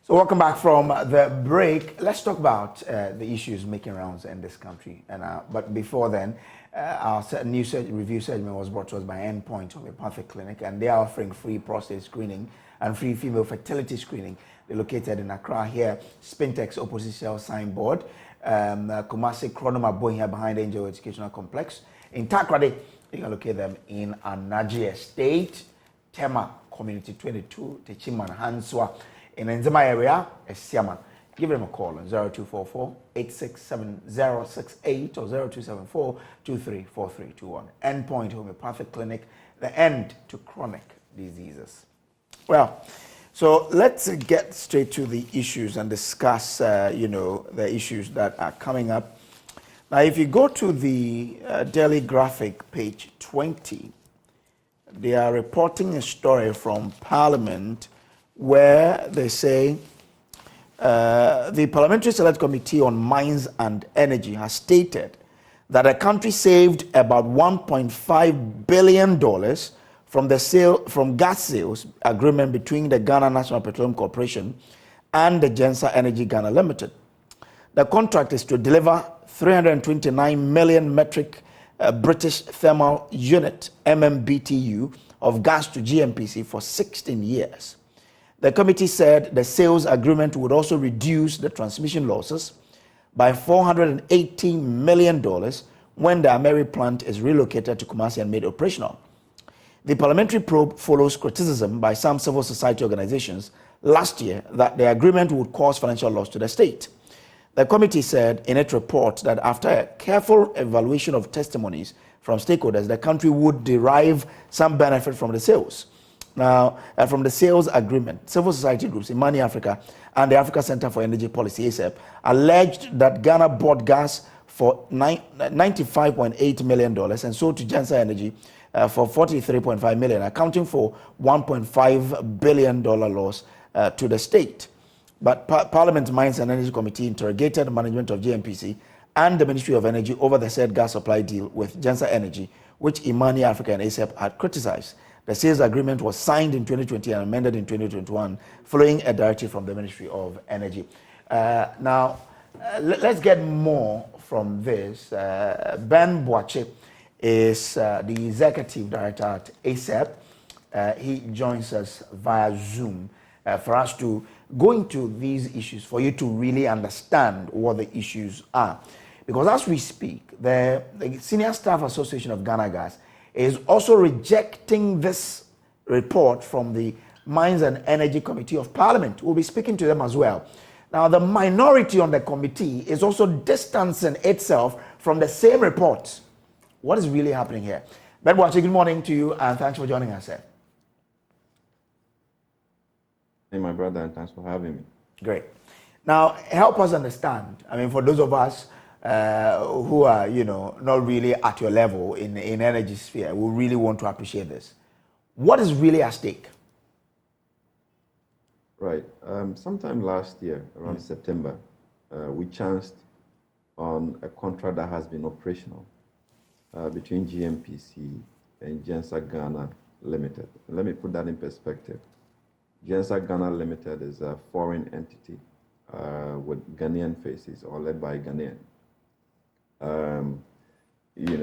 So welcome back from the break. Let's talk about the issues making rounds in this country. But before then, our new review segment was brought to us by Endpoint Homeopathic Clinic, and they are offering free prostate screening and free female fertility screening. They're located in Accra here, Spintex opposite Shell signboard, Kumasi Chronoma Boy here behind Angel Educational Complex. In Takrade, you can locate them in Anaji Estate, Tema Community 22, Techiman Hanswa. In the Nzema area, Siaman. Give them a call on 0244-867-068 or 0274-234321. Endpoint Homeopathic Clinic, the end to chronic diseases. Well, so let's get straight to the issues and discuss, the issues that are coming up. Now, if you go to the Daily Graphic, page 20, they are reporting a story from Parliament where they say the Parliamentary Select Committee on Mines and Energy has stated that the country saved about $1.5 billion from gas sales agreement between the Ghana National Petroleum Corporation and the GENSER Energy Ghana Limited. The contract is to deliver 329 million metric British thermal unit MMBTU of gas to GNPC for 16 years. The committee said the sales agreement would also reduce the transmission losses by $418 million when the Ameri plant is relocated to Kumasi and made operational. The parliamentary probe follows criticism by some civil society organizations last year that the agreement would cause financial loss to the state. The committee said in its report that after a careful evaluation of testimonies from stakeholders, the country would derive some benefit from the sales. Now, from the sales agreement, civil society groups, Imani Africa and the Africa Center for Energy Policy, ASEP, alleged that Ghana bought gas for $95.8 million and sold to GENSER Energy for $43.5 million, accounting for $1.5 billion loss to the state. But Parliament's Mines and Energy Committee interrogated the management of GNPC and the Ministry of Energy over the said gas supply deal with GENSER Energy, which Imani Africa and ASEP had criticized. The sales agreement was signed in 2020 and amended in 2021, following a directive from the Ministry of Energy. Let's get more from this. Ben Boache is the executive director at ASEP. He joins us via Zoom for us to go into these issues, for you to really understand what the issues are. Because as we speak, the Senior Staff Association of Ghana Gas is also rejecting this report from the Mines and Energy Committee of Parliament. We'll be speaking to them as well. Now, the minority on the committee is also distancing itself from the same report. What is really happening here? Ben Boache, good morning to you, and thanks for joining us, sir. Hey, my brother, and thanks for having me. Great. Now, help us understand. I mean, for those of us who are, not really at your level in energy sphere, we really want to appreciate this. What is really at stake? Right. Sometime last year, around September, we chanced on a contract that has been operational between GNPC and GENSER Ghana Limited. Let me put that in perspective. GENSER Ghana Limited is a foreign entity with Ghanaian faces, or led by Ghanaian.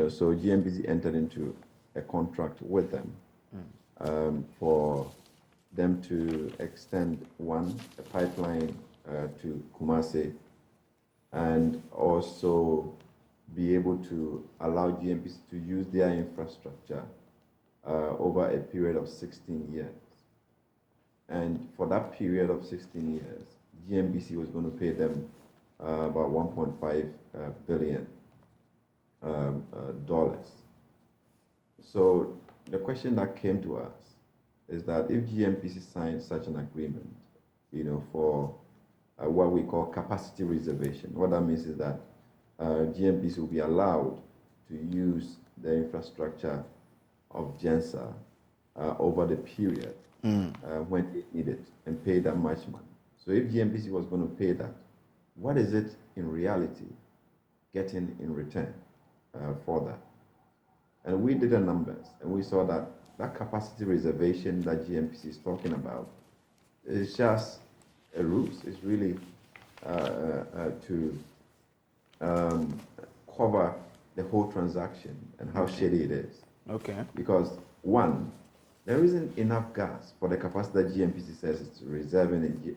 So GNPC entered into a contract with them for them to extend a pipeline to Kumasi, and also be able to allow GNPC to use their infrastructure over a period of 16 years. And for that period of 16 years, GNPC was going to pay them about $1.5 billion. So the question that came to us is that if GNPC signed such an agreement, for what we call capacity reservation, what that means is that GNPC will be allowed to use the infrastructure of GENSER over the period when they need it, and pay that much money. So if GNPC was going to pay that, what is it in reality getting in return for that? And we did the numbers, and we saw that that capacity reservation that GNPC is talking about is just a ruse. It's really to cover the whole transaction and how shady it is. Okay. Because one, there isn't enough gas for the capacity that GNPC says it's reserving in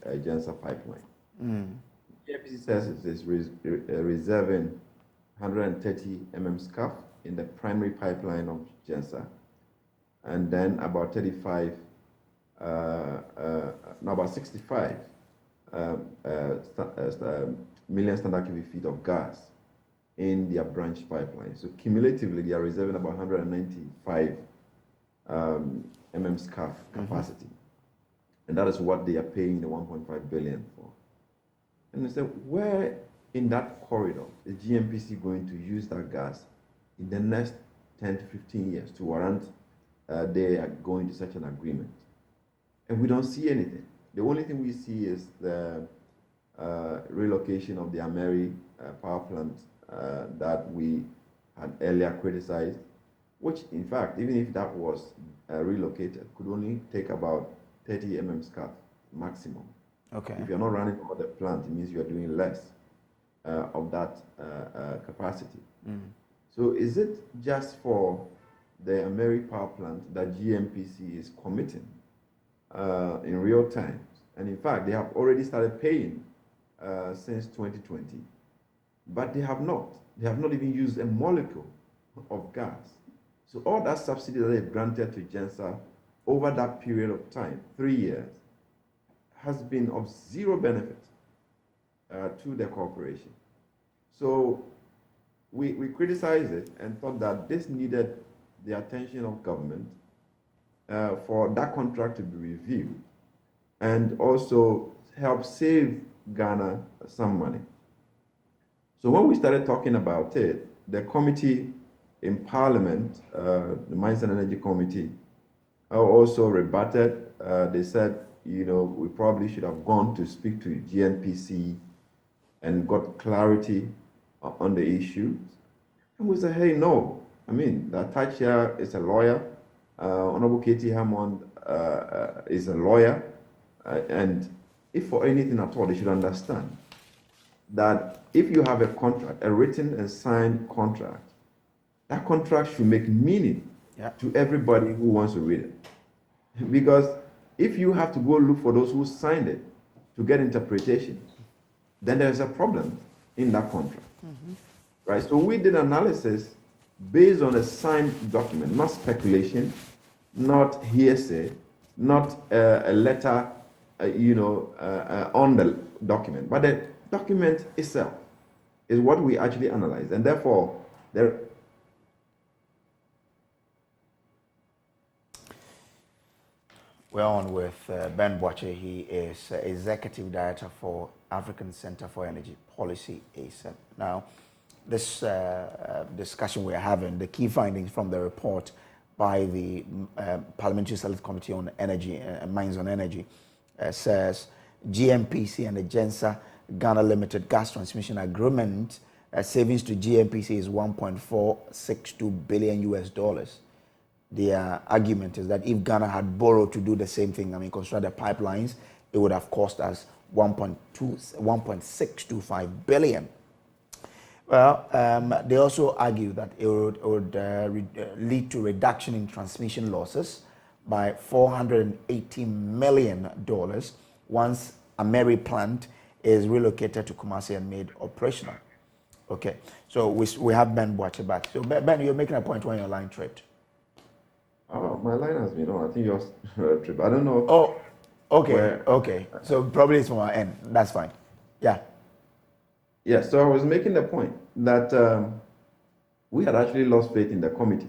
a GENSER pipeline. GNPC says it is reserving 130 SCF in the primary pipeline of GENSER, and then about 35, about 65 million standard cubic feet of gas in their branch pipeline. So cumulatively, they are reserving about 195 SCF capacity. And that is what they are paying the 1.5 billion for. And they said, where in that corridor is GNPC going to use that gas in the next 10 to 15 years to warrant they are going to such an agreement? And we don't see anything. The only thing we see is the relocation of the Ameri power plant that we had earlier criticized, which in fact, even if that was relocated, could only take about 30 SCF maximum. Okay. If you're not running over the plant, it means you're doing less of that capacity. So is it just for the Ameri power plant that GNPC is committing in real time? And in fact, they have already started paying since 2020, but they have not even used a molecule of gas. So all that subsidy that they've granted to GENSER over that period of time, 3 years, has been of zero benefit to the corporation. So we criticized it and thought that this needed the attention of government for that contract to be reviewed and also help save Ghana some money. So when we started talking about it, the committee in Parliament, the Mines and Energy Committee, also rebutted. They said, you know, we probably should have gone to speak to GNPC and got clarity on the issues. And we said, hey, no. I mean, the attached here is a lawyer. Honorable Katie Hammond is a lawyer. And if for anything at all, they should understand that if you have a contract, a written and signed contract, that contract should make meaning to everybody who wants to read it. Because if you have to go look for those who signed it to get interpretation, then there's a problem in that contract. Right? So we did analysis based on a signed document, not speculation, not hearsay, not a letter, on the document, but the document itself is what we actually analyze, and therefore there. We're on with Ben Boache. He is Executive Director for African Center for Energy Policy, ACEP. Now, this discussion we're having, the key findings from the report by the Parliamentary Select Committee on Energy, Mines on Energy, says GNPC and the GENSER Ghana Limited Gas Transmission Agreement savings to GNPC is $1.462 billion US. Their argument is that if Ghana had borrowed to do the same thing, construct the pipelines, it would have cost us 1.625 billion. Well, they also argue that it would lead to reduction in transmission losses by $480 million once Ameri plant is relocated to Kumasi and made operational. Okay, so we have Ben Boache back. So Ben, you're making a point when your line tripped. Oh, my line has been on. I think yours trip. I don't know. Oh, okay, okay. So probably it's from our end. That's fine. Yeah. Yeah, so I was making the point that we had actually lost faith in the committee.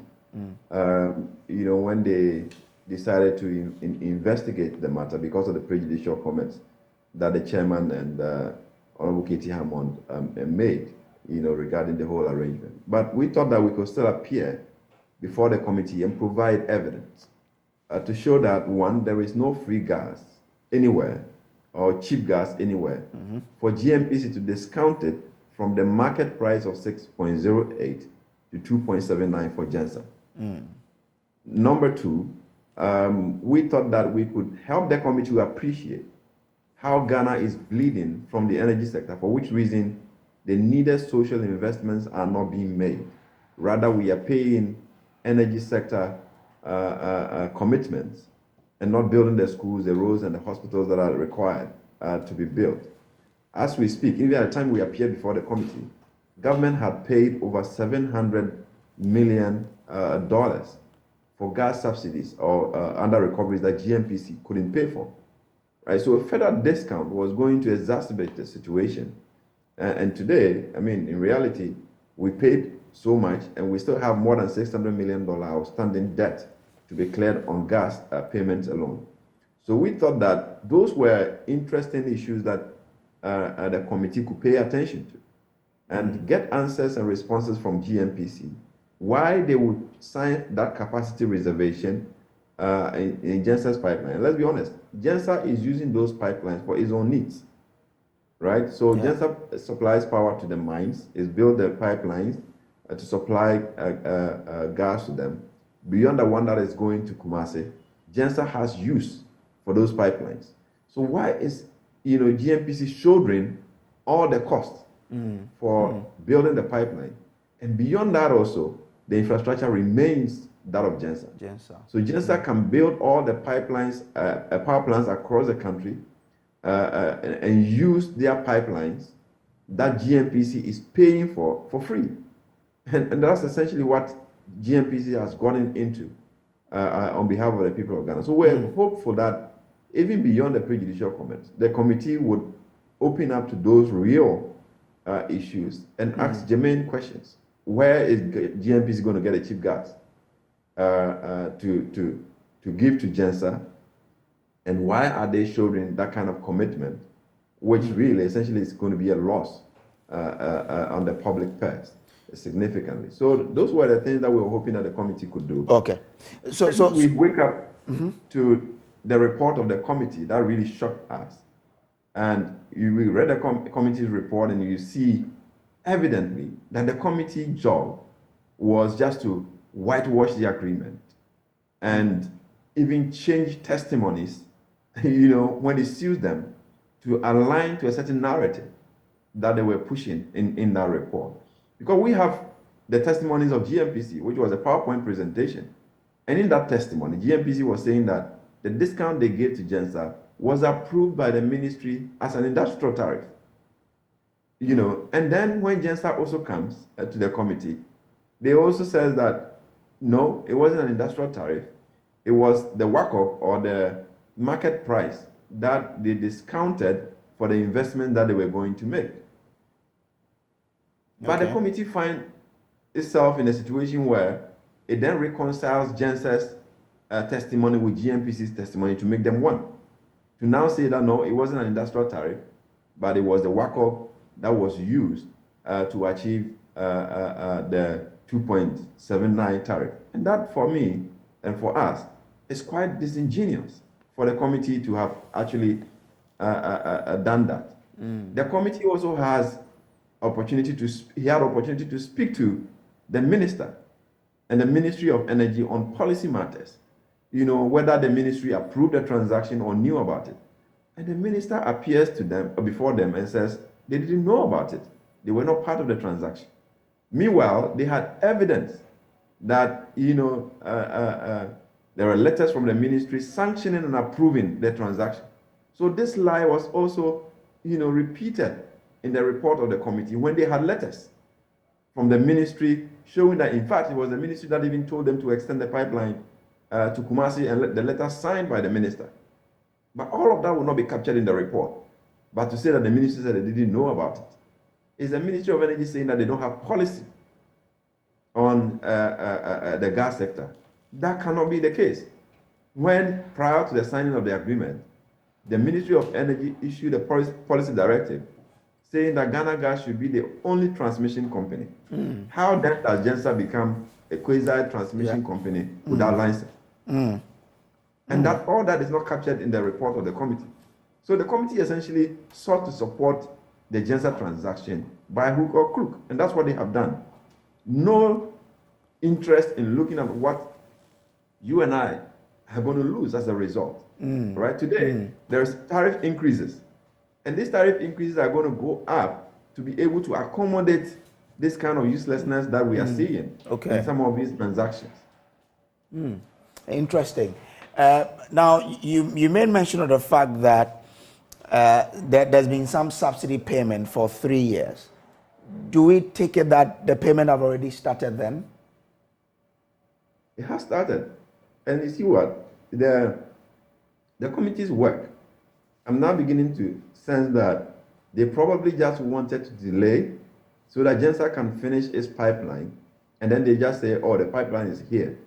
When they decided to investigate the matter because of the prejudicial comments that the chairman and Honorable Katie Hammond made, regarding the whole arrangement. But we thought that we could still appear before the committee and provide evidence to show that, one, there is no free gas anywhere or cheap gas anywhere for GNPC to discount it from the market price of 6.08 to 2.79 for GENSER. Number two, we thought that we could help the committee to appreciate how Ghana is bleeding from the energy sector, for which reason the needed social investments are not being made. Rather, we are paying energy sector commitments and not building the schools, the roads, and the hospitals that are required to be built. As we speak, even at the time we appeared before the committee, government had paid over $700 million for gas subsidies or under recoveries that GNPC couldn't pay for. Right, so a federal discount was going to exacerbate the situation. And today, I mean, in reality, we paid so much and we still have more than $600 million outstanding debt to be cleared on gas payments alone. So we thought that those were interesting issues that the committee could pay attention to and get answers and responses from GNPC, why they would sign that capacity reservation in GENSER's pipeline. Let's be honest, GENSER is using those pipelines for its own needs, right? So GENSER supplies power to the mines, is built the pipelines to supply gas to them. Beyond the one that is going to Kumasi, GENSER has use for those pipelines. So why is GNPC shouldering all the costs for building the pipeline? And beyond that also, the infrastructure remains that of GENSER. So GENSER can build all the pipelines, power plants across the country and use their pipelines that GNPC is paying for free. And that's essentially what GNPC has gotten into on behalf of the people of Ghana. So we're hopeful that even beyond the prejudicial comments, the committee would open up to those real issues and ask germane questions. Where is GNPC going to get a cheap gas to give to GENSER, and why are they showing that kind of commitment, which really essentially is going to be a loss on the public purse significantly? So those were the things that we were hoping that the committee could do. Okay, so we wake up to the report of the committee that really shocked us, and we read the committee's report, and you see evidently that the committee job was just to whitewash the agreement and even change testimonies, when they sues them, to align to a certain narrative that they were pushing in that report. Because we have the testimonies of GNPC, which was a PowerPoint presentation. And in that testimony, GNPC was saying that the discount they gave to GENSER was approved by the ministry as an industrial tariff. And then when GENSER also comes to the committee, they also says that, no, it wasn't an industrial tariff. It was the WACOP, or the market price, that they discounted for the investment that they were going to make. But the committee finds itself in a situation where it then reconciles GENSER's testimony with GNPC's testimony to make them one. To now say that, no, it wasn't an industrial tariff, but it was the WACOP that was used to achieve the 2.79 tariff. And that, for me and for us, is quite disingenuous for the committee to have actually done that. The committee also has opportunity to speak to the minister and the Ministry of Energy on policy matters, whether the ministry approved the transaction or knew about it. And the minister appears to them before them and says they didn't know about it. They were not part of the transaction. Meanwhile, they had evidence that there were letters from the ministry sanctioning and approving the transaction. So this lie was also repeated in the report of the committee when they had letters from the ministry showing that, in fact, it was the ministry that even told them to extend the pipeline to Kumasi, and the letter signed by the minister. But all of that will not be captured in the report. But to say that the ministry said they didn't know about it is the Ministry of Energy saying that they don't have policy on the gas sector. That cannot be the case. When, prior to the signing of the agreement, the Ministry of Energy issued a policy directive saying that Ghana Gas should be the only transmission company. How then does GENSER become a quasi-transmission company without license? And that all that is not captured in the report of the committee. So the committee essentially sought to support the GENSER transaction by hook or crook, and that's what they have done. No interest in looking at what you and I are going to lose as a result. Right? Today, there's tariff increases And these tariff increases are going to go up to be able to accommodate this kind of uselessness that we are seeing in some of these transactions. Interesting. Now, you made mention of the fact that there's been some subsidy payment for 3 years. Do we take it that the payment have already started then? It has started. And you see what? The committee's work, I'm now beginning to sense that they probably just wanted to delay so that GENSER can finish its pipeline, and then they just say, oh, the pipeline is here,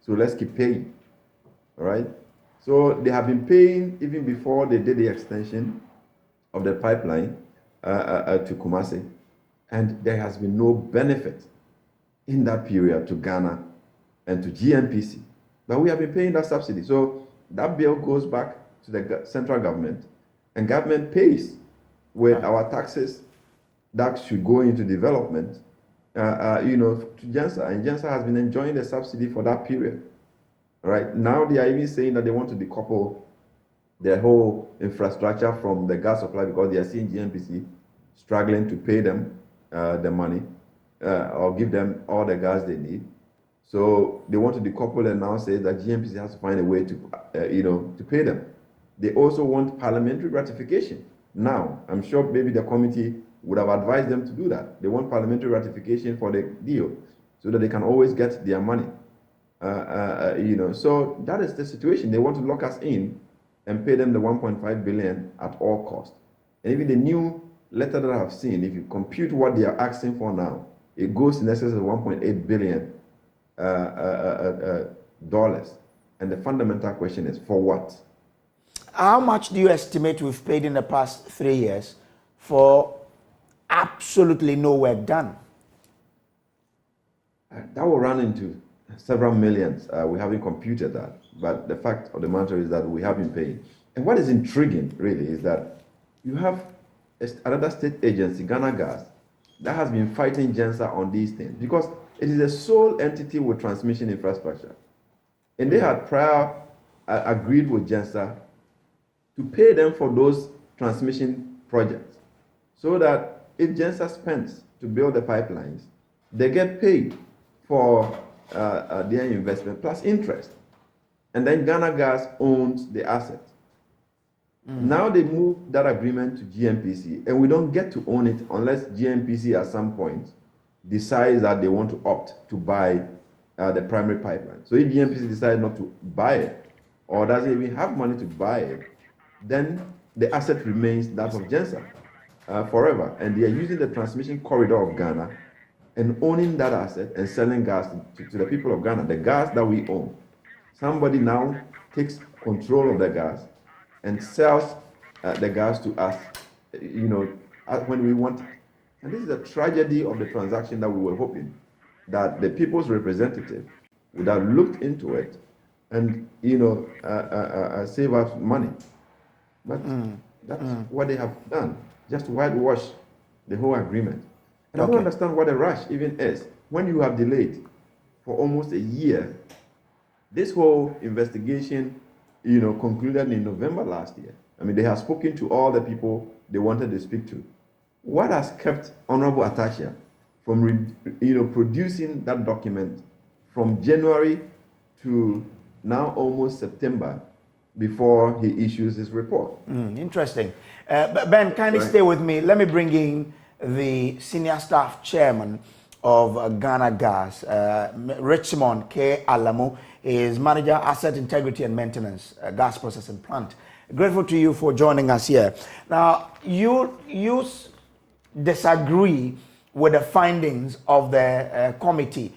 so let's keep paying. All right? So they have been paying even before they did the extension of the pipeline to Kumasi, and there has been no benefit in that period to Ghana and to GNPC. But we have been paying that subsidy. So that bill goes back to the central government, and government pays with our taxes that should go into development, to GENSER. And GENSER has been enjoying the subsidy for that period. Right now, they are even saying that they want to decouple their whole infrastructure from the gas supply because they are seeing GNPC struggling to pay them the money or give them all the gas they need. So they want to decouple and now say that GNPC has to find a way to, to pay them. They also want parliamentary ratification. Now, I'm sure maybe the committee would have advised them to do that. They want parliamentary ratification for the deal so that they can always get their money. So that is the situation. They want to lock us in and pay them the 1.5 billion at all cost. And even the new letter that I've seen, if you compute what they are asking for now, it goes in excess of 1.8 billion dollars. And the fundamental question is, for what? How much do you estimate we've paid in the past 3 years for absolutely no work done? That will run into several millions. We haven't computed that. But the fact of the matter is that we have been paying. And what is intriguing, really, is that you have another state agency, Ghana Gas, that has been fighting GENSER on these things because it is a sole entity with transmission infrastructure. And they had prior agreed with GENSER to pay them for those transmission projects so that if GENSER spends to build the pipelines, they get paid for their investment plus interest. And then Ghana Gas owns the asset. Now they move that agreement to GNPC, and we don't get to own it unless GNPC at some point decides that they want to opt to buy the primary pipeline. So if GNPC decides not to buy it, or doesn't even have money to buy it, then the asset remains that of GENSER forever. And they are using the transmission corridor of Ghana and owning that asset and selling gas to the people of Ghana, the gas that we own. Somebody now takes control of the gas and sells the gas to us, when we want it. And this is a tragedy of the transaction that we were hoping that the people's representative would have looked into it and, save us money. But that's what they have done, just whitewash the whole agreement. And I don't understand what a rush even is. When you have delayed for almost a year, this whole investigation, concluded in November last year. I mean, they have spoken to all the people they wanted to speak to. What has kept Honorable Atakia from, producing that document from January to now almost September before he issues his report? Interesting. Ben, kindly stay with me. Let me bring in the senior staff chairman of Ghana Gas, Richmond K. Alamu, is manager asset integrity and maintenance, gas processing plant. Grateful to you for joining us here. Now, you disagree with the findings of the committee.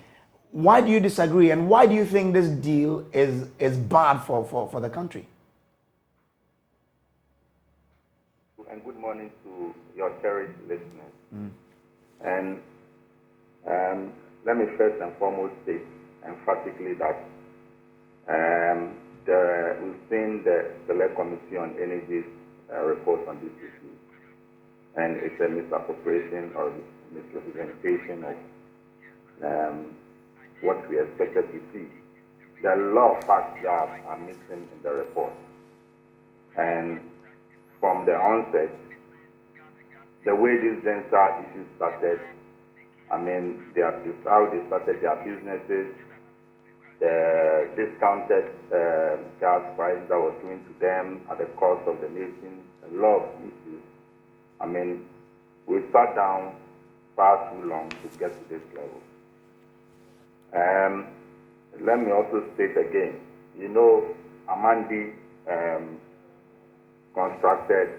Why do you disagree, and why do you think this deal is bad for the country? And good morning to your cherished listeners. And let me first and foremost state emphatically that we've seen the Select Committee on Energy's report on this issue, and it's a misappropriation or misrepresentation of what we expected to see. There are a lot of facts that are missing in the report, and from the onset, the way this GENSER issue started, I mean, how they started their businesses, the discounted gas price that was given to them at the cost of the nation, a lot of issues. I mean, we sat down far too long to get to this level. Let me also state again, you know, Amandi constructed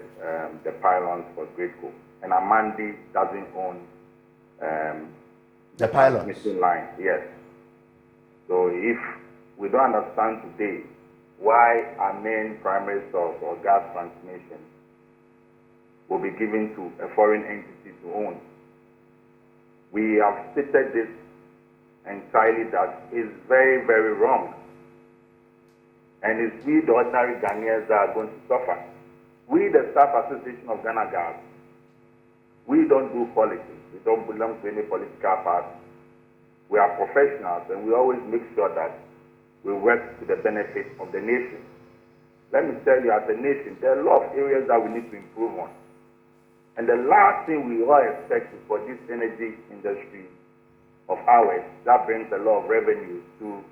the pylons for Greco, and Amandi doesn't own the pylons. Transmission line, yes. So if we don't understand today why our main primary source or gas transmission will be given to a foreign entity to own, we have stated this entirely that is very, very wrong. And it's we, the ordinary Ghanaians, that are going to suffer. We, the Staff Association of Ghana Gas, we don't do politics. We don't belong to any political party. We are professionals, and we always make sure that we work to the benefit of the nation. Let me tell you, as a nation, there are a lot of areas that we need to improve on. And the last thing we all expect is for this energy industry of ours that brings a lot of revenue to,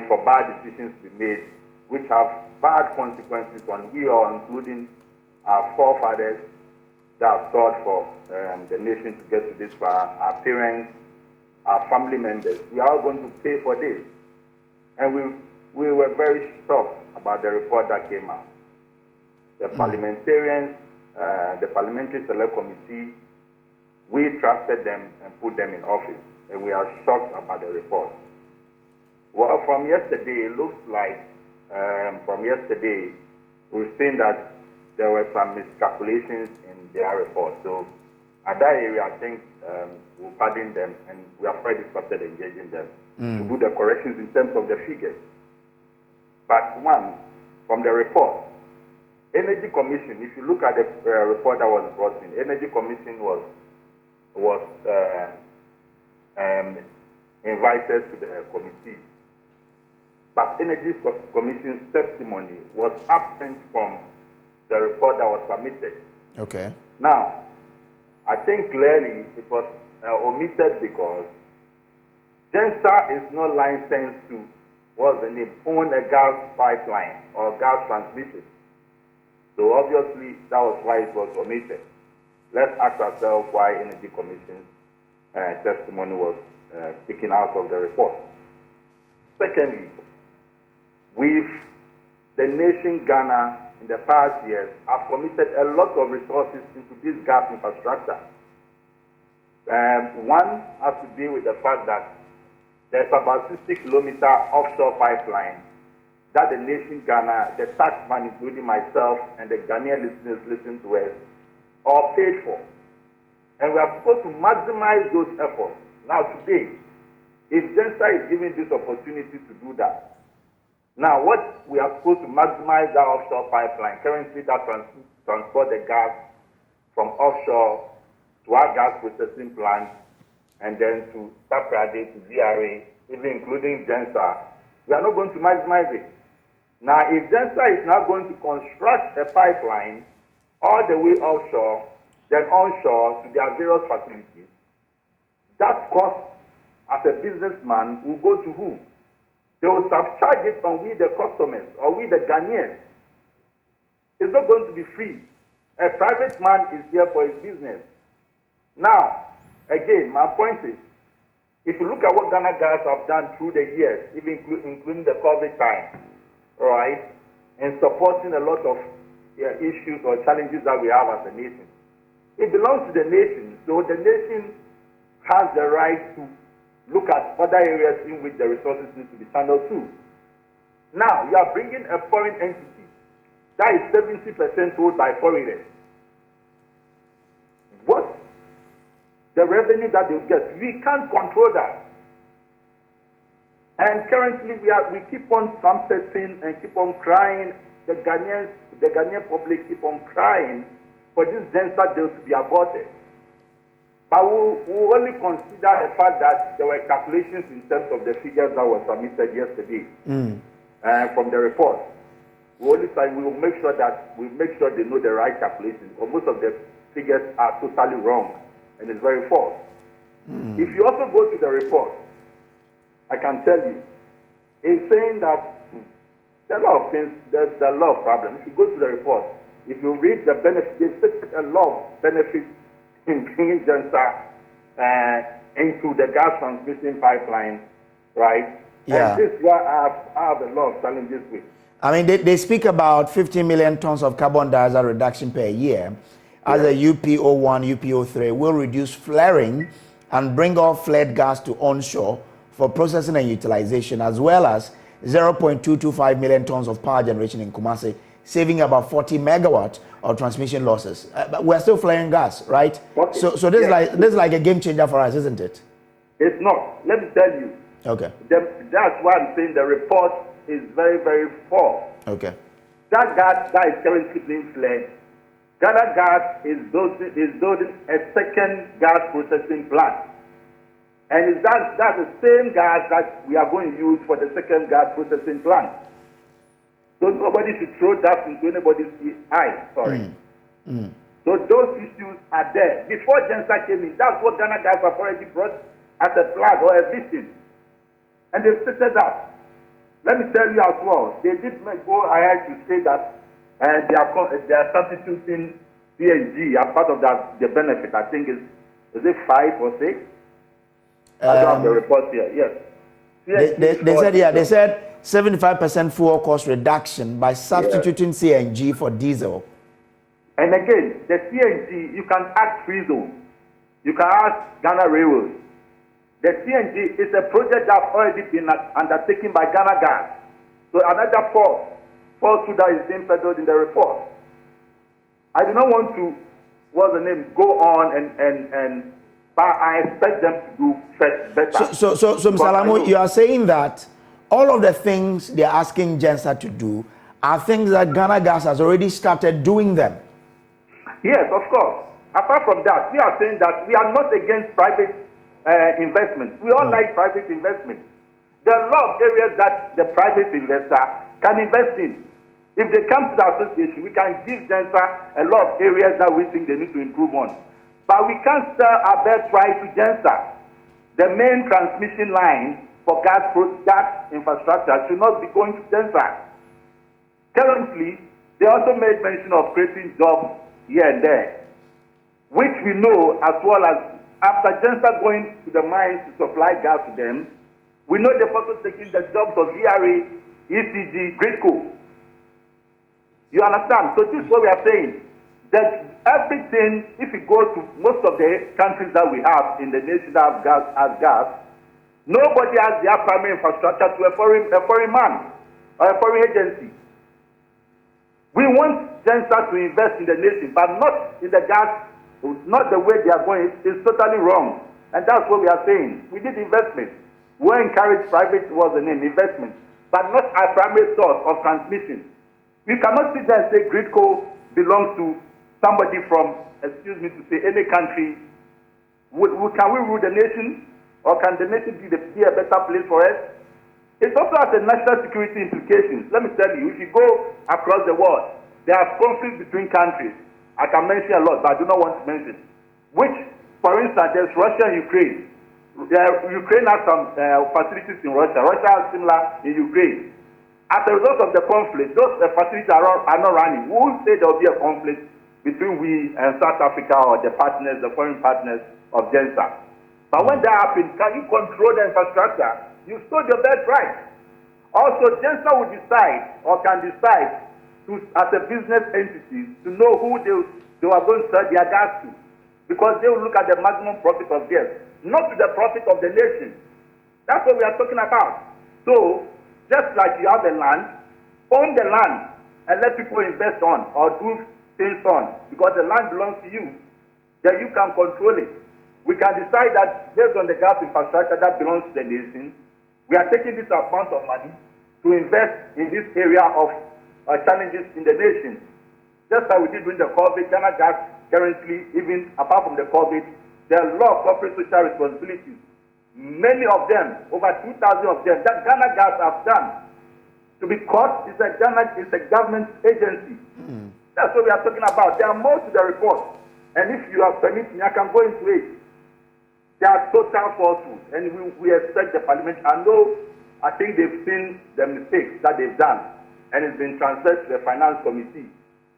for bad decisions to be made, which have bad consequences on we all, including our forefathers that have fought for the nation to get to this far, our parents, our family members. We are all going to pay for this. And we were very shocked about the report that came out. The parliamentarians, the Parliamentary Select Committee, we trusted them and put them in office, and we are shocked about the report. Well, from yesterday, it looks like we've seen that there were some miscalculations in their report. So at that area, I think we'll pardon them, and we have already started engaging them to do the corrections in terms of the figures. But one, from the report, Energy Commission, if you look at the report that was brought in, Energy Commission was invited to the committee. But Energy Commission's testimony was absent from the report that was submitted. Okay. Now, I think clearly it was omitted because GENSER is not licensed to, own a gas pipeline or gas transmission. So obviously that was why it was omitted. Let's ask ourselves why Energy Commission's testimony was taken out of the report. Secondly, the nation Ghana in the past years have committed a lot of resources into this gas infrastructure. One has to do with the fact that there's about 60-kilometer offshore pipeline that the nation Ghana, the taxman, including myself and the Ghanaian listeners listen to us, all paid for. And we are supposed to maximize those efforts. Now today, if GENSER is given this opportunity to do that, now what we are supposed to maximize that offshore pipeline, currently that transport the gas from offshore to our gas processing plant and then to Saprade, to DRA, even including GENSER, we are not going to maximize it. Now, if GENSER is now going to construct a pipeline all the way offshore, then onshore to their various facilities, that cost as a businessman will go to who? They will subcharge it on we the customers or we the Ghanaians. It's not going to be free. A private man is here for his business. Now, again, my point is, if you look at what Ghana Gas have done through the years, even including the COVID time, right, and supporting a lot of issues or challenges that we have as a nation, it belongs to the nation. So the nation has the right to look at other areas in which the resources need to be channeled to. Now, you are bringing a foreign entity that is 70% owned by foreigners. What? The revenue that they get, we can't control that. And currently, we keep on trumpeting and keep on crying. The Ghanaian public keep on crying for this GENSER deal to be aborted. But we'll only consider the fact that there were calculations in terms of the figures that were submitted yesterday from the report. We will make sure they know the right calculations. Or most of the figures are totally wrong and it's very false. If you also go to the report, I can tell you, it's saying that there are a lot of things, there's a lot of problems. If you go to the report, if you read the benefits, they take a lot of benefits in bringing GENSER into the gas transmission pipeline, right? Yeah. And this is why I have a lot of challenges with. I mean, they speak about 15 million tons of carbon dioxide reduction per year as a UPO1, UPO3 will reduce flaring and bring all flared gas to onshore for processing and utilization, as well as 0.225 million tons of power generation in Kumasi, saving about 40 megawatts of transmission losses. But we're still flaring gas, right? Okay. So this is like a game changer for us, isn't it? It's not. Let me tell you. Okay. That's why I'm saying the report is very, very false. Okay. That gas that is currently being flared, Ghana Gas is building a second gas processing plant. And that's the same gas that we are going to use for the second gas processing plant. So nobody should throw that into anybody's eye. Sorry. So those issues are there. Before GENSER came in, that's what Ghana Gas have already brought as a flag or a vision. And they stated that. Let me tell you as well, they did go ahead to say that they are substituting CNG as part of that the benefit. I think is it 5 or 6? I don't have the report here. Yes. They said 75% fuel cost reduction by substituting CNG for diesel. And again, the CNG, you can ask Free Zone. You can ask Ghana Railways. The CNG is a project that's already been undertaken by Ghana Gas. So another falsehood that is being peddled in the report. I do not want to, go on but I expect them to do better. So Mr. Alamu, you are saying that all of the things they are asking GENSER to do are things that Ghana Gas has already started doing them. Yes, of course. Apart from that, we are saying that we are not against private investment. We all like private investment. There are a lot of areas that the private investor can invest in. If they come to the association, we can give GENSER a lot of areas that we think they need to improve on. But we can't sell our best right to GENSER. The main transmission line for gas infrastructure should not be going to GENSER. Currently, they also made mention of creating jobs here and there, which we know as well as after GENSER going to the mines to supply gas to them, we know they're also taking the jobs of VRA, ECG, GridCo. You understand? So this is what we are saying. That everything, if you go to most of the countries that we have in the nation that have gas, nobody has their primary infrastructure to a foreign man or a foreign agency. We want GENSER to invest in the nation, but not in the gas, not the way they are going. It's totally wrong. And that's what we are saying. We need investment. We encourage private investment, but not our primary source of transmission. We cannot sit there and say GridCo belongs to somebody from, to say any country. Can we rule the nation? Or can the nation be a better place for us? It also has a national security implications. Let me tell you, if you go across the world, there are conflicts between countries. I can mention a lot, but I do not want to mention. Which, for instance, there's Russia and Ukraine. Ukraine has some facilities in Russia. Russia has similar in Ukraine. As a result of the conflict, those facilities are not running. We will say there will be a conflict between we and South Africa or the foreign partners of GENSER. But when that happens, can you control the infrastructure? You sold your best right. Also, GENSER will decide or can decide to, as a business entity, to know who they are going to sell their gas to. Because they will look at the maximum profit of gas, not to the profit of the nation. That's what we are talking about. So, just like you have the land, own the land and let people invest on or do things on, because the land belongs to you. Then you can control it. We can decide that based on the gas infrastructure that belongs to the nation, we are taking this amount of money to invest in this area of challenges in the nation. Just like we did during the COVID, Ghana Gas currently, even apart from the COVID, there are a lot of corporate social responsibilities. Many of them, over 2,000 of them, that Ghana Gas have done. To be caught is a government agency. That's what we are talking about. There are more to the report. And if you are permitting, I can go into it. They are total falsehood, and we expect the parliament. I think they've seen the mistakes that they've done, and it's been transferred to the finance committee.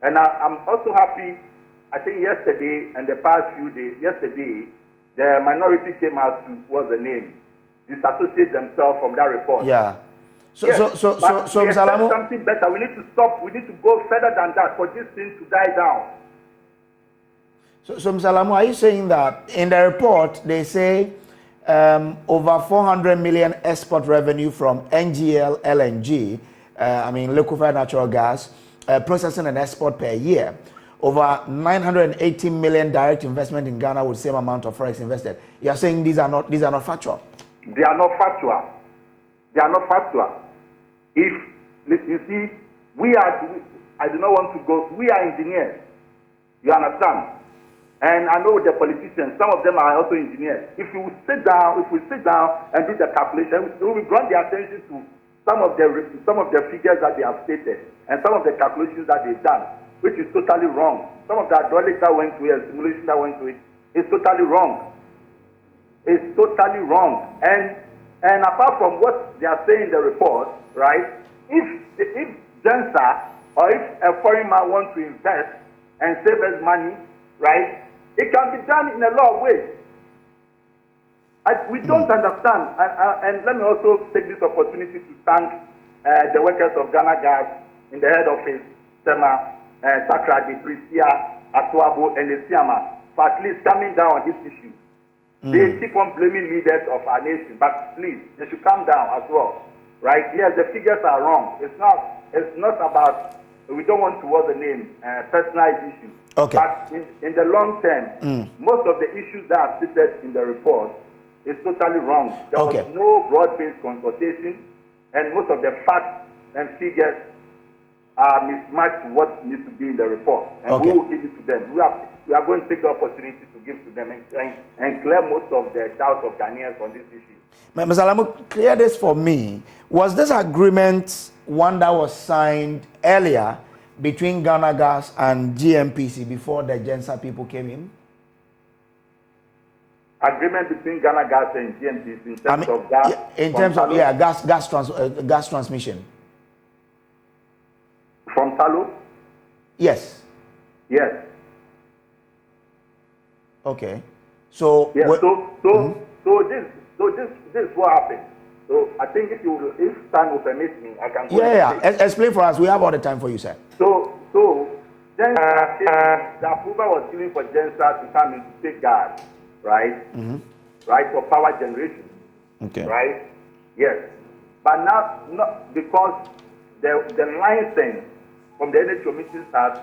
And I'm also happy. I think yesterday and the past few days, yesterday, the minority came out to, what's the name, disassociate themselves from that report. Yeah. So we expect something better. We need to stop. We need to go further than that for this thing to die down. So Mr. Lamu, are you saying that in the report they say over 400 million export revenue from NGL, LNG, liquefied natural gas, processing and export per year, over 980 million direct investment in Ghana with same amount of forex invested? You are saying these are not factual? They are not factual. They are not factual. If you see, I do not want to go. We are engineers. You understand? And I know the politicians, some of them are also engineers. If we sit down and do the calculation, we will draw the attention to some of the figures that they have stated and some of the calculations that they've done, which is totally wrong. Some of the hydraulics that went to it, simulation that went to it, is totally wrong. It's totally wrong. And apart from what they are saying in the report, right? If GENSER or if a foreign man wants to invest and save us money, right? It can be done in a lot of ways. We don't understand. And let me also take this opportunity to thank the workers of Ghana Gas in the head office, Sema, Sakra, Prisia, Atuabo, and Esiama, for at least coming down on this issue. They keep on blaming leaders of our nation, but please, they should come down as well. Right? Yes, the figures are wrong. It's not about, we don't want to what's the name, personalized issues. Okay. But in the long term, most of the issues that are stated in the report is totally wrong. There was no broad-based consultation, and most of the facts and figures are mismatched to what needs to be in the report. And we will give it to them. We are going to take the opportunity to give to them and clear most of the doubts of Ghanaians on this issue. Mr. Lamu, clear this for me. Was this agreement one that was signed earlier between Ghana Gas and GNPC before the GENSER people came in? Agreement between Ghana Gas and GNPC in terms of gas? In terms of, gas transmission. From Talo? Yes. Yes. Okay. So, yes, this is what happened. So I think if time will permit me, I can go. Explain for us. We have all the time for you, sir. So then the approval was given for GENSER to come in to take gas, right? Right, for power generation. Okay. Right? Yes. But now, not because the license from the Energy Commission starts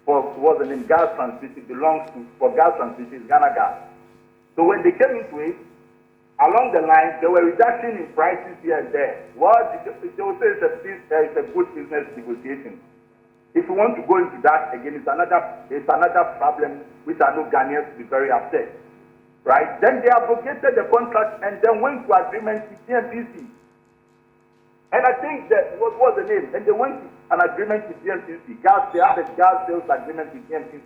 for what's the name, gas transmission belongs to, for gas transmission is Ghana Gas. So when they came into it, along the line, there were reductions in prices here and there. They will say it's a good business negotiation. If you want to go into that again, it's another problem which I know Ghanaians will be very upset. Right? Then they abrogated the contract and then went to agreement with GNPC. And I think that what was the name? And they went to an agreement with GNPC. They had a gas sales agreement with GNPC.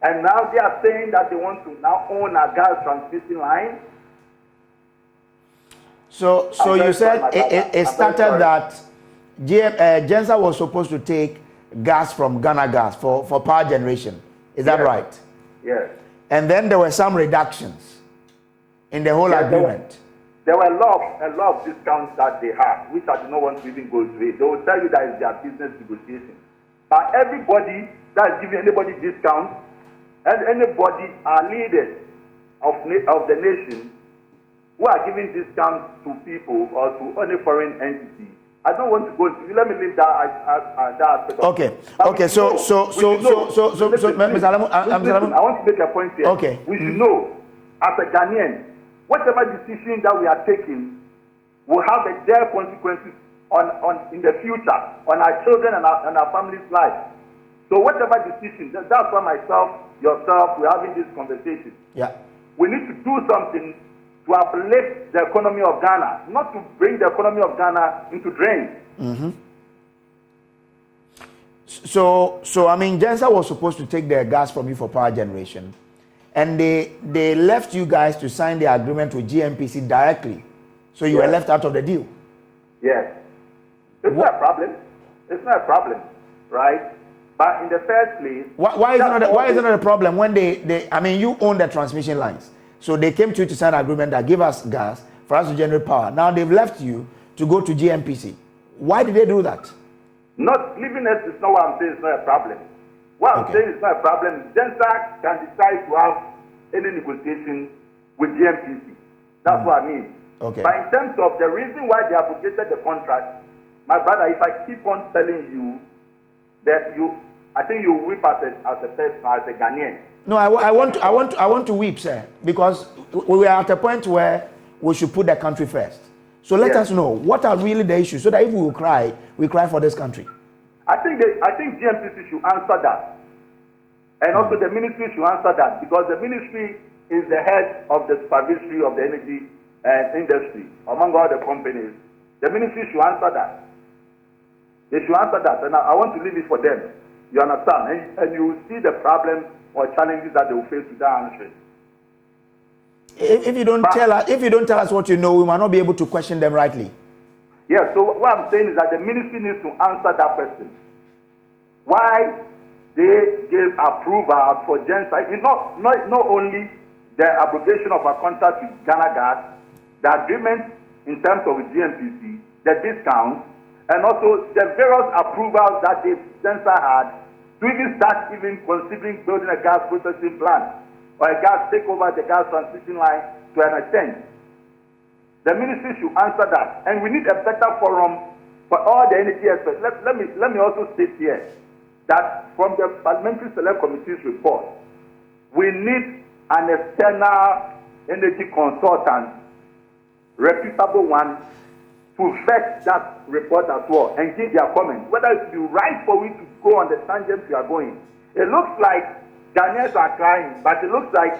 And now they are saying that they want to now own a gas transmission line. So you said it started that GENSER was supposed to take gas from Ghana Gas for power generation. Is that right? Yes. And then there were some reductions in the whole agreement. There were a lot of discounts that they had, which I do not want to even go into it. They will tell you that it's their business negotiation. But everybody that is giving anybody discounts, and anybody are leaders of the nation who are giving discounts to people or to any foreign entity. I don't want to go into. Let me leave that aspect. Okay. So, Mr. Alamu, I want to make a point here. Okay. We should know, as a Ghanaian, whatever decision that we are taking will have a dire consequences on in the future on our children and our families' lives. So whatever decision, that's why myself, yourself, we're having this conversation. Yeah. We need to do something to uplift the economy of Ghana, not to bring the economy of Ghana into drain. So I mean, GENSER was supposed to take their gas from you for power generation, and they left you guys to sign the agreement with GNPC directly. So you were left out of the deal. Yes. It's not a problem. It's not a problem, right? But in the first place, why is it not a problem when I mean, you own the transmission lines, so they came to you to sign an agreement that give us gas for us to generate power. Now they've left you to go to GNPC. Why did they do that? Not leaving us is not what I'm saying. It's not a problem. What I'm saying is not a problem. GENSER can decide to have any negotiation with GNPC. That's what I mean. Okay. But in terms of the reason why they abrogated the contract, my brother, if I keep on telling you that I think you weep as a person, as a Ghanaian. No, I want to weep, sir, because we are at a point where we should put the country first. So let us know what are really the issues, so that if we will cry, we cry for this country. I think GNPC should answer that, and also the ministry should answer that, because the ministry is the head of the supervisory of the energy industry among all the companies. The ministry should answer that. They should answer that, and I want to leave it for them. You understand? And you will see the problem or challenges that they will face with that answer. If you don't tell us what you know, we might not be able to question them rightly. Yeah. So what I'm saying is that the ministry needs to answer that question. Why they gave approval for GENSER? Not only the abrogation of a contract with Ghana Gas, the agreement in terms of GNPC, the discount, and also the various approvals that the GENSER had to even start considering building a gas processing plant or a gas takeover the gas transmission line to an extent. The ministry should answer that, and we need a better forum for all the energy experts. Let me also state here that from the Parliamentary Select Committee's report, we need an external energy consultant, reputable one, to vet that report as well and give their comments, whether it will be right for we to go on the tangent we are going. It looks like Ghanaians are crying, but it looks like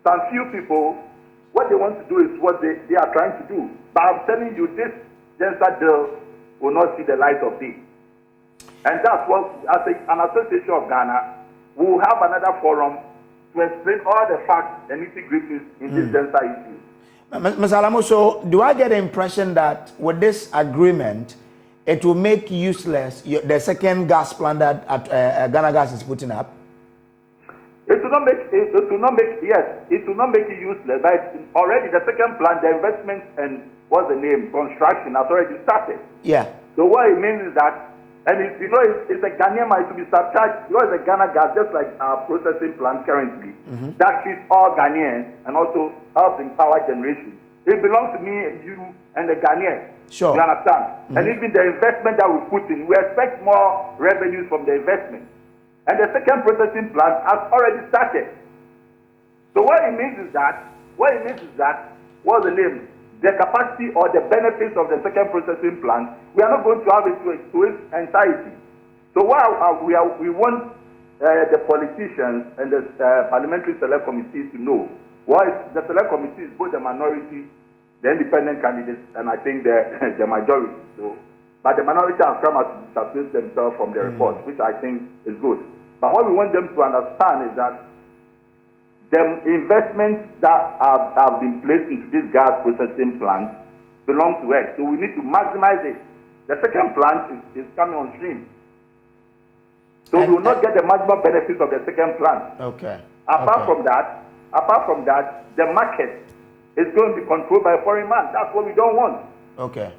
some few people, what they want to do is what they are trying to do. But I'm telling you, this GENSER deal will not see the light of day. And that's what, as an association of Ghana, we will have another forum to explain all the facts and nitty-gritties in this GENSER issue. Mr. Alamo, so do I get the impression that with this agreement, it will make useless the second gas plant that Ghana Gas is putting up? It will not make it useless. But already the second plant, the investment and construction has already started. Yeah. So what it means is that, and it's a Ghanaian mine to be subcharged. It's a Ghana Gas, just like our processing plant currently. That treats all Ghanaians and also helps in power generation. It belongs to me, you, and the Ghanaians. Sure. You understand? And even the investment that we put in, we expect more revenues from the investment. And the second processing plant has already started. So what it means is that, what's the name? The capacity or the benefits of the second processing plant, we are not going to have it to its entirety. So we want the politicians and the Parliamentary Select Committee to know what is the Select Committee is both the minority, the independent candidates, and I think the majority. So, but the minority have come to separate themselves from the report, which I think is good. But what we want them to understand is that the investments that have been placed into this gas processing plant belong to us. So we need to maximize it. The second plant is coming on stream. So we will not get the maximum benefits of the second plant. Okay. Apart from that, the market is going to be controlled by a foreign man. That's what we don't want. Okay.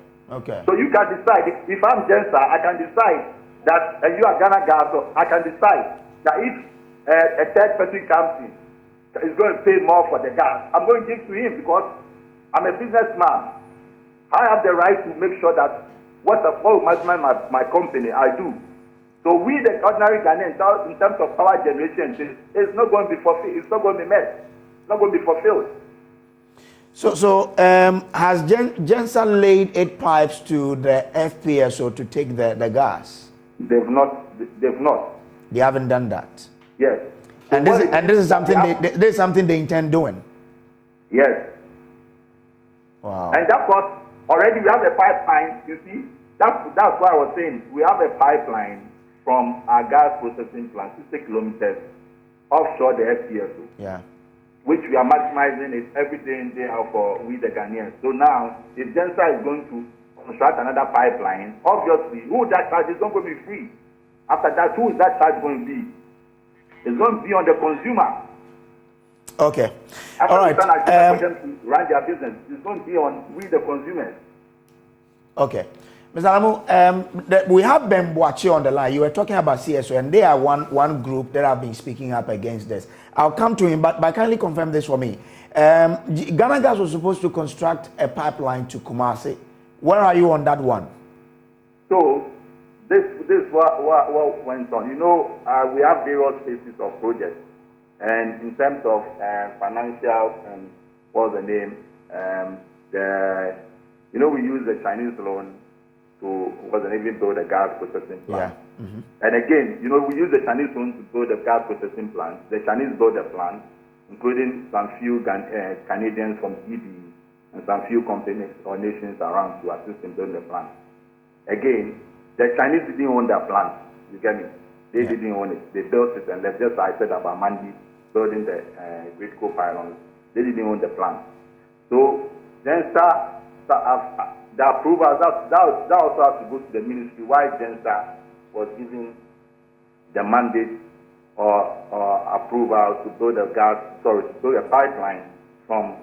So you can decide. If I'm GENSER, I can decide that you are Ghana Gas, so I can decide that if a third person comes in, is going to pay more for the gas, I'm going to give to him because I'm a businessman. I have the right to make sure that what maximize my company, I do. So we, the ordinary Ghanaians, in terms of power generation, it's not going to be fulfilled. It's not going to be met. It's not going to be fulfilled. So has GENSER laid 8 pipes to the FPSO to take the gas? They've not. They haven't done that. Yes. So this is something they intend doing. Yes. Wow. And that's what already we have a pipeline. You see, that's why I was saying we have a pipeline from our gas processing plant 60 kilometers offshore the FPSO. Yeah. Which we are maximizing it every day in, day out for we the Ghanaians. So now, if GENSER is going to construct another pipeline, obviously, who that charge is not going to be free. After that, who is that charge going to be? It's going to be on the consumer. Okay. After all right. For them to run their business, it's going to be on we the consumers. Okay. Mr. Alamu, we have Ben Boache on the line. You were talking about CSO, and they are one group that have been speaking up against this. I'll come to him, but kindly confirm this for me. Ghana Gas was supposed to construct a pipeline to Kumasi. Where are you on that one? So, this what went on. You know, we have various phases of projects. And in terms of financial, what's the name? We use the Chinese loan to even build a gas processing plant. Yeah. Mm-hmm. And again, we use the Chinese loan to build a gas processing plant. The Chinese build the plant, including some few Canadians from EB and some few companies or nations around to assist in building the plant. Again, the Chinese didn't own that plant. You get me? They didn't own it. They built it, and that's just I said about Mandi building the Great Co pylons. They didn't own the plant. So then the approval, that also has to go to the ministry. Why GENSER was given the mandate or approval to build to build a pipeline from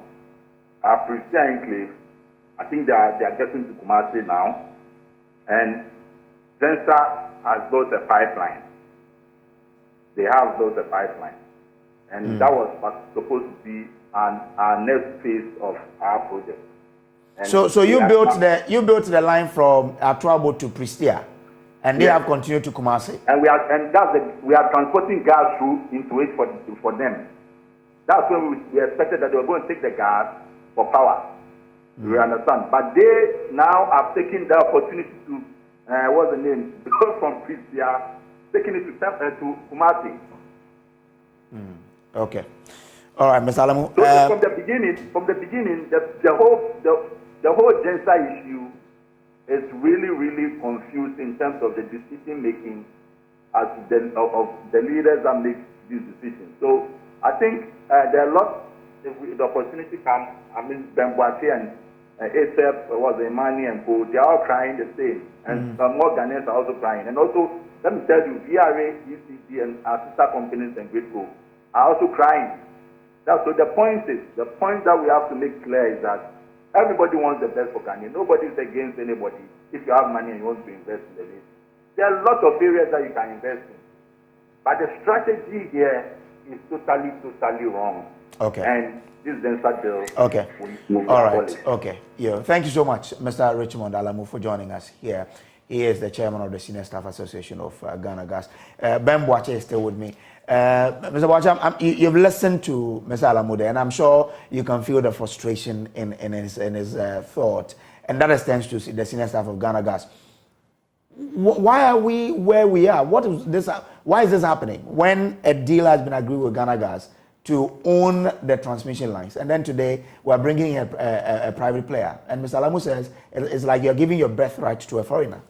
Pristina Enclave. I think they are getting to Kumasi now, and GENSER has built a pipeline. They have built a pipeline, and that was supposed to be our next phase of our project. And so you built the line from Atrabo to Pristina, and they have continued to Kumasi. And we are transporting gas through into it for them. That's when we expected that they were going to take the gas for power. We understand, but they now have taken the opportunity to what's the name? Go from Pristina, taking it to Kumasi. Okay. All right, Mr. Alamu. So from the beginning, the whole GENSER issue is really, really confused in terms of the decision making of the leaders that make these decisions. So I think there are lots. The opportunity comes. I mean, Ben Boache and ASEP, Imani and Co. They are all crying the same, and some more Ghanaians are also crying. And also, let me tell you, VRA, UCG, and our sister companies and Great Co. are also crying. So the point that we have to make clear is that everybody wants the best for Ghana. Nobody is against anybody if you have money and you want to invest in the nation. There are lots of areas that you can invest in. But the strategy here is totally wrong. Okay. And this GENSER bill. Okay. All right. Okay. Yeah. Thank you so much, Mr. Richmond Alamu, for joining us here. He is the chairman of the Senior Staff Association of Ghana Gas. Ben Boache is still with me. Mr. Boache, you've listened to Mr. Alamu there, and I'm sure you can feel the frustration in his thought, and that extends to the senior staff of Ghana Gas. Why are we where we are? What is this? Why is this happening when a deal has been agreed with Ghana Gas to own the transmission lines, and then today we're bringing a private player? And Mr. Alamu says it's like you're giving your birthright to a foreigner.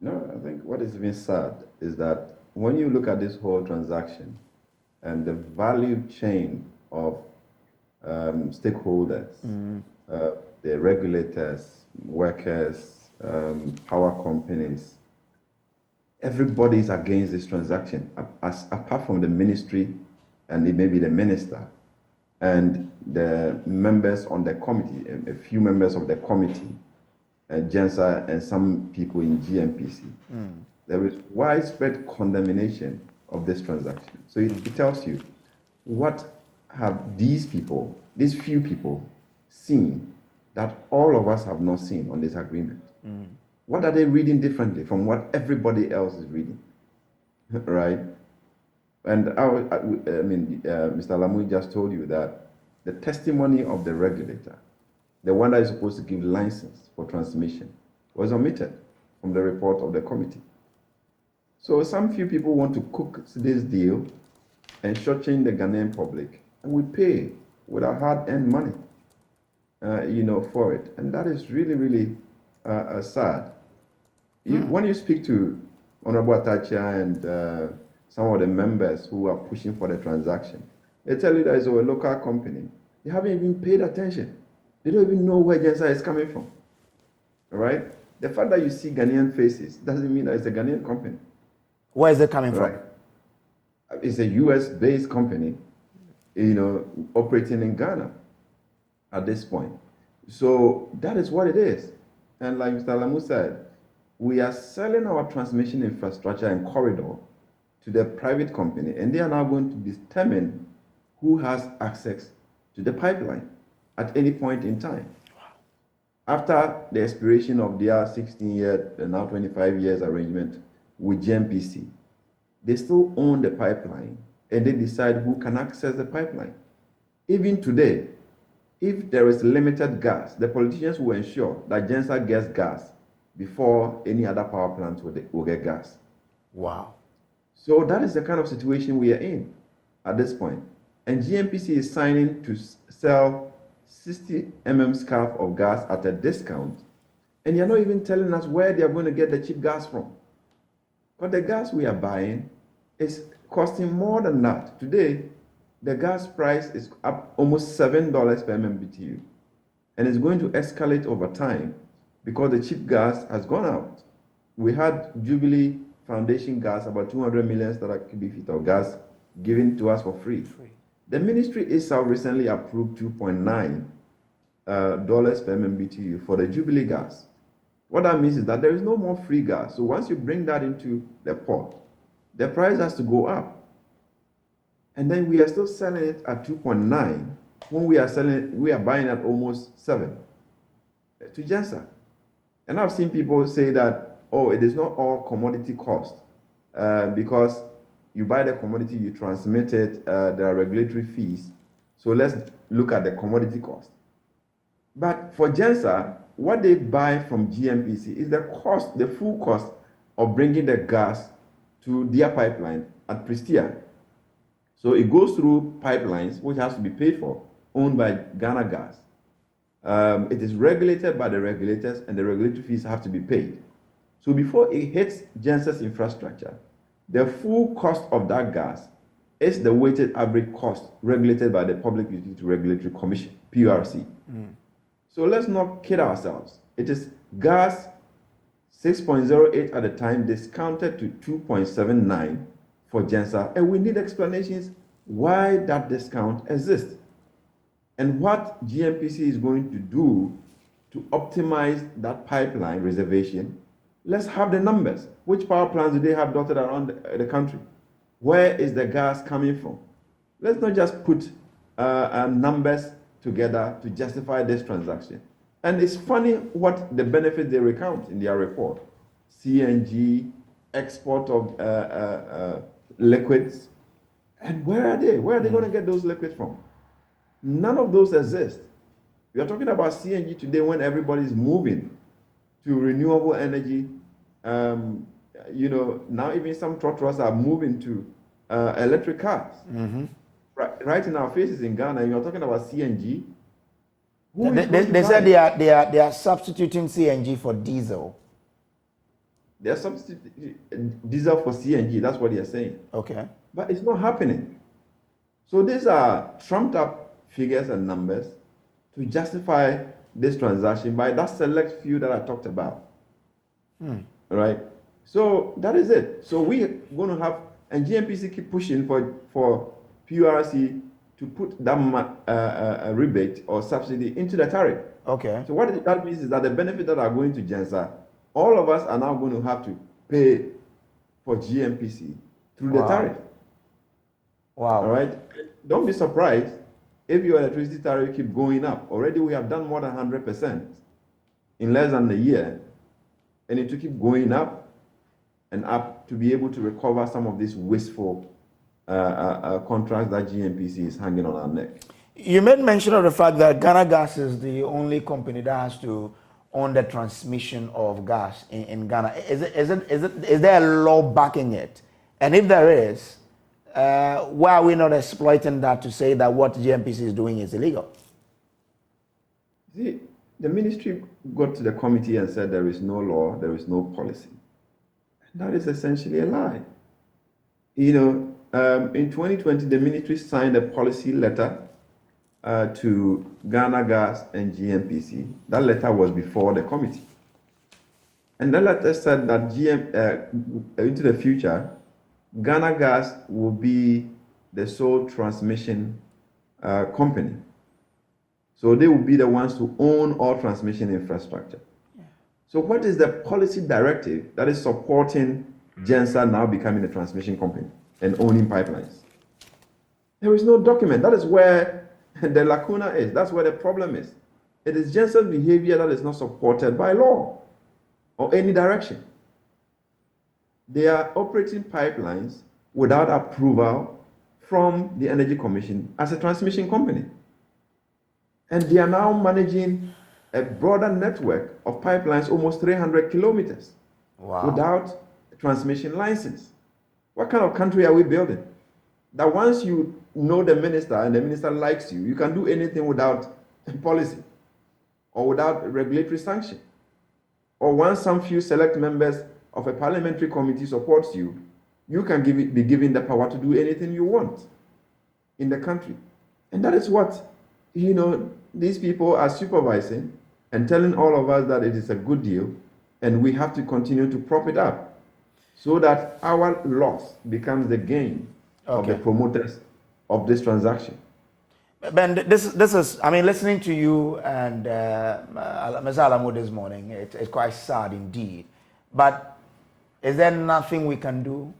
No, I think what is being said is that when you look at this whole transaction and the value chain of stakeholders, the regulators, workers, power companies, everybody is against this transaction, apart from the ministry and maybe the minister and the members on the committee, a few members of the committee, GENSER and some people in GNPC. There is widespread condemnation of this transaction. So it tells you, what have these people, these few people, seen that all of us have not seen on this agreement? What are they reading differently from what everybody else is reading? Right? And Mr. Alamu just told you that the testimony of the regulator, the one that is supposed to give license for transmission, was omitted from the report of the committee. So some few people want to cook this deal and shortchange the Ghanaian public, and we pay with our hard-earned money, for it. And that is really, really sad. When you speak to Honorable Atachia and some of the members who are pushing for the transaction, they tell you that it's a local company. They haven't even paid attention. They don't even know where GENSER is coming from. All right? The fact that you see Ghanaian faces doesn't mean that it's a Ghanaian company. Where is it coming Right? from? It's a US-based company, operating in Ghana at this point. So that is what it is. And like Mr. Lamu said, we are selling our transmission infrastructure and corridor to the private company, and they are now going to determine who has access to the pipeline at any point in time. After the expiration of their 16-year and now 25 years arrangement with GNPC, they still own the pipeline, and they decide who can access the pipeline. Even today, if there is limited gas, the politicians will ensure that GENSER gets gas before any other power plants will get gas. Wow. So that is the kind of situation we are in at this point. And GNPC is signing to sell 60 mm scarf of gas at a discount, and they're not even telling us where they are going to get the cheap gas from. But the gas we are buying is costing more than that. Today, the gas price is up almost $7 per MMBTU, and it's going to escalate over time because the cheap gas has gone out. We had Jubilee Foundation gas, about 200 million standard cubic feet of gas given to us for free. The ministry itself recently approved $2.9 per MMBTU for the Jubilee gas. What that means is that there is no more free gas. So once you bring that into the port, the price has to go up. And then we are still selling it at 2.9 when we are buying at almost 7 to GENSER. And I've seen people say that, oh, it is not all commodity cost because you buy the commodity, you transmit it, there are regulatory fees. So let's look at the commodity cost. But for GENSER, what they buy from GNPC is the full cost of bringing the gas to their pipeline at Prestia. So it goes through pipelines, which has to be paid for, owned by Ghana Gas. It is regulated by the regulators, and the regulatory fees have to be paid. So before it hits GENSER's infrastructure, the full cost of that gas is the weighted average cost regulated by the Public Utility Regulatory Commission, PURC. So let's not kid ourselves. It is gas 6.08 at the time, discounted to 2.79 for GENSER, and we need explanations why that discount exists and what GNPC is going to do to optimize that pipeline reservation. Let's have the numbers. Which power plants do they have dotted around the country? Where is the gas coming from? Let's not just put numbers together to justify this transaction. And it's funny what the benefits they recount in their report. CNG, export of liquids. And where are they? Where are they going to get those liquids from? None of those exist. We are talking about CNG today when everybody is moving to renewable energy. Now even some trotros are moving to electric cars. Right in our faces in Ghana, you're talking about CNG. They said they are substituting CNG for diesel. They are substituting diesel for CNG. That's what they are saying. Okay. But it's not happening. So these are trumped up figures and numbers to justify this transaction by that select few that I talked about. Right? So that is it. So we're going to have, and GNPC keep pushing for PURC to put that rebate or subsidy into the tariff. Okay. So what that means is that the benefits that are going to GENSER, all of us are now going to have to pay for GNPC through the tariff. Wow. All right? Don't be surprised if your electricity tariff keep going up. Already we have done more than 100% in less than a year, and it will keep going up and up to be able to recover some of these wasteful contracts that GNPC is hanging on our neck. You made mention of the fact that Ghana Gas is the only company that has to own the transmission of gas in Ghana. Is there a law backing it? And if there is, why are we not exploiting that to say that what GNPC is doing is illegal? See, the ministry got to the committee and said there is no law, there is no policy. That is essentially a lie. In 2020, the ministry signed a policy letter to Ghana Gas and GNPC. That letter was before the committee. And that letter said that into the future, Ghana Gas will be the sole transmission company. So they will be the ones to own all transmission infrastructure. Yeah. So what is the policy directive that is supporting GENSER now becoming a transmission company and owning pipelines? There is no document. That is where the lacuna is. That's where the problem is. It is GENSER's behavior that is not supported by law or any direction. They are operating pipelines without approval from the Energy Commission as a transmission company. And they are now managing a broader network of pipelines, almost 300 kilometers, without a transmission license. What kind of country are we building? That once you know the minister and the minister likes you, you can do anything without policy or without regulatory sanction. Or once some few select members of a parliamentary committee supports you, you can be given the power to do anything you want in the country. And that is what, these people are supervising and telling all of us that it is a good deal and we have to continue to prop it up so that our loss becomes the gain of the promoters of this transaction. Ben, this is, listening to you and Mr. Alamo this morning, it's quite sad indeed. But is there nothing we can do?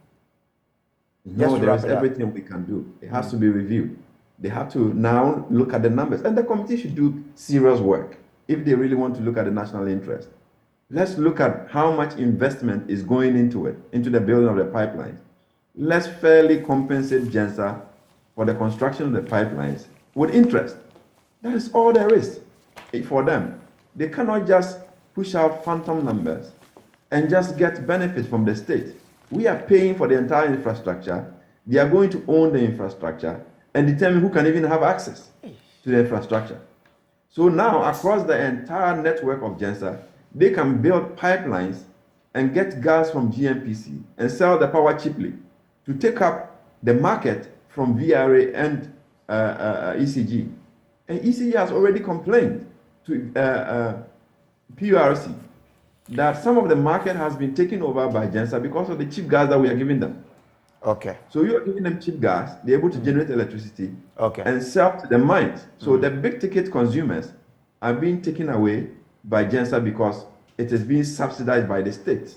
No, there is everything we can do. It has to be reviewed. They have to now look at the numbers. And the committee should do serious work if they really want to look at the national interest. Let's look at how much investment is going into it, into the building of the pipeline. Let's fairly compensate GENSER for the construction of the pipelines with interest. That is all there is for them. They cannot just push out phantom numbers and just get benefits from the state. We are paying for the entire infrastructure. They are going to own the infrastructure and determine who can even have access to the infrastructure. So now, across the entire network of GENSER, they can build pipelines and get gas from GNPC and sell the power cheaply to take up the market from VRA and ECG. And ECG has already complained to PURC that some of the market has been taken over by GENSER because of the cheap gas that we are giving them. Okay. So you are giving them cheap gas, they're able to generate electricity and sell to the mines. So the big ticket consumers are being taken away by GENSER because it is being subsidized by the state.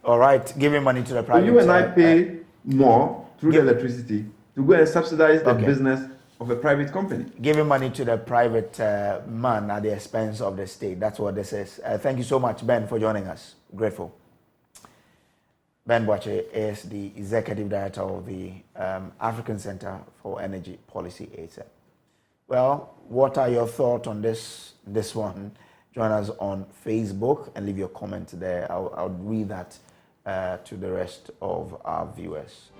All right, giving money to the private. So you and I pay more through the electricity to go and subsidize the business of a private company. Giving money to the private man at the expense of the state. That's what this is. Thank you so much, Ben, for joining us. Grateful. Ben Boakye is the Executive Director of the African Center for Energy Policy, ACEP. Well, what are your thoughts on this one? Join us on Facebook and leave your comment there. I'll read that to the rest of our viewers.